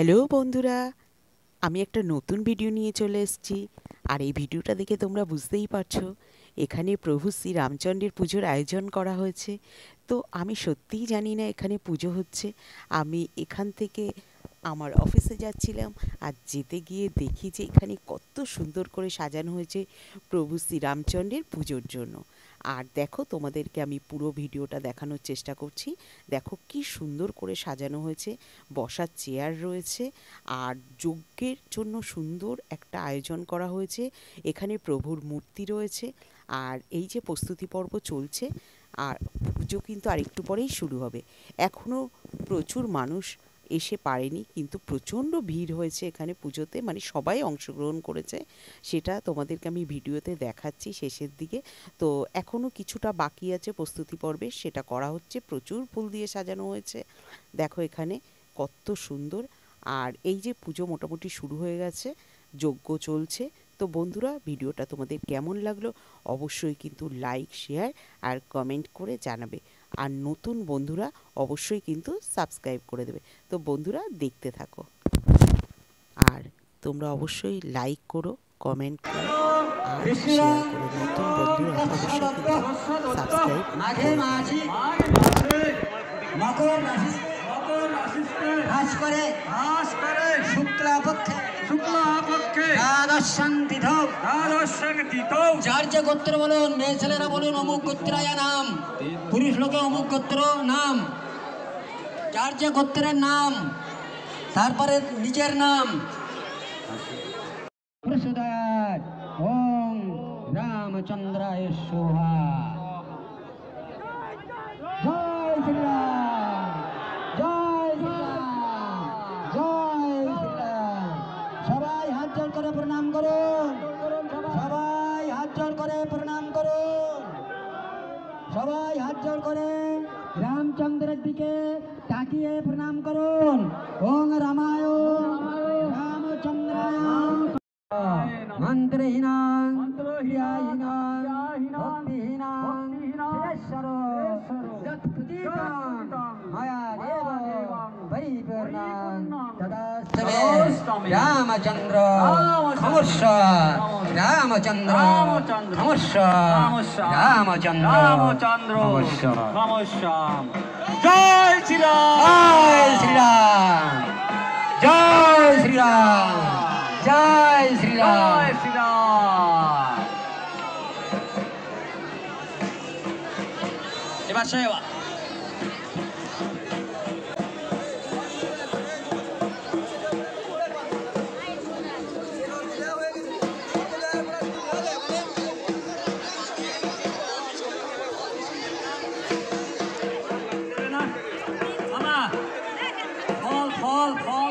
Hello বন্ধুরা, আমি একটা নতুন ভিডিও নিয়ে চলে এসেছি। আর এই ভিডিওটা দেখে তোমরা বুঝতেই পারছো এখানে প্রভু শ্রী রামচন্দ্রের পুজোর আয়োজন করা হয়েছে। তো আমি সত্যিই জানি না এখানে পুজো হচ্ছে। আমি এখান থেকে আমার অফিসে যাচ্ছিলাম, আর যেতে গিয়ে দেখি যে এখানে কত সুন্দর করে সাজানো হয়েছে প্রভু শ্রী রামচন্দ্রের পুজোর জন্য। আর দেখো, তোমাদেরকে আমি পুরো ভিডিওটা দেখানোর চেষ্টা করছি। দেখো কি সুন্দর করে সাজানো হয়েছে, বসার চেয়ার রয়েছে, আর যজ্ঞের জন্য সুন্দর একটা আয়োজন করা হয়েছে। এখানে প্রভুর মূর্তি রয়েছে, আর এই যে প্রস্তুতি পর্ব চলছে। আর পুজো কিন্তু আরেকটু পরেই শুরু হবে। এখনও প্রচুর মানুষ এসে পারেনি, কিন্তু প্রচণ্ড ভিড় হয়েছে এখানে পুজোতে, মানে সবাই অংশগ্রহণ করেছে। সেটা তোমাদেরকে আমি ভিডিওতে দেখাচ্ছি শেষের দিকে। তো এখনও কিছুটা বাকি আছে প্রস্তুতি পর্বে, সেটা করা হচ্ছে। প্রচুর ফুল দিয়ে সাজানো হয়েছে, দেখো এখানে কত সুন্দর। আর এই যে পুজো মোটামুটি শুরু হয়ে গেছে, যজ্ঞ চলছে। তো বন্ধুরা, ভিডিওটা তোমাদের কেমন লাগলো অবশ্যই কিন্তু লাইক, শেয়ার আর কমেন্ট করে জানাবে। আর নতুন বন্ধুরা অবশ্যই কিন্তু সাবস্ক্রাইব করে দেবে। তো বন্ধুরা, দেখতে থাকো। আর তোমরা অবশ্যই লাইক করো, কমেন্ট করো আর শেয়ার করো। নতুন বন্ধুরা অবশ্যই কিন্তু সাবস্ক্রাইব করে দেবে। যার যে গোত্র বলুন, মেয়ে ছেলেরা বলুন অমুক গোত্রায়া নাম, পুরুষ লোকে অমুক গোত্র নাম, যার যে গোত্রের নাম, তারপরে নিজের নাম। প্রসুদায়াত ওম রামচন্দ্রায় সোহা। জয় শ্রীরাম, জয় শ্রীরাম, জয় শ্রীরাম। সবাই হাত জোড় করে প্রণাম করুন, সবাই হাত জোড় করে প্রণাম করুন, সবাই হাত জোড় করে রামচন্দ্রের দিকে তাকিয়ে প্রণাম করুন। ওং রামায় রামচন্দ্রায় মন্ত্রহীনাং ক্রিয়াহীনাং ভক্তিহীনাং যৎপ্রদীপাং মায়াদেব পরিপূর্ণাং তদাস্তমে। রামচন্দ্র খমস্য, রামচন্দ্র খমস্য, রামচন্দ্র খমস্য। জয় শ্রীরাম, জয় শ্রীরাম, জয় শ্রীরাম, জয় শ্রীরাম। জয় শ্রীরাম। এবার সেবা। মামা, ফল ফল ফল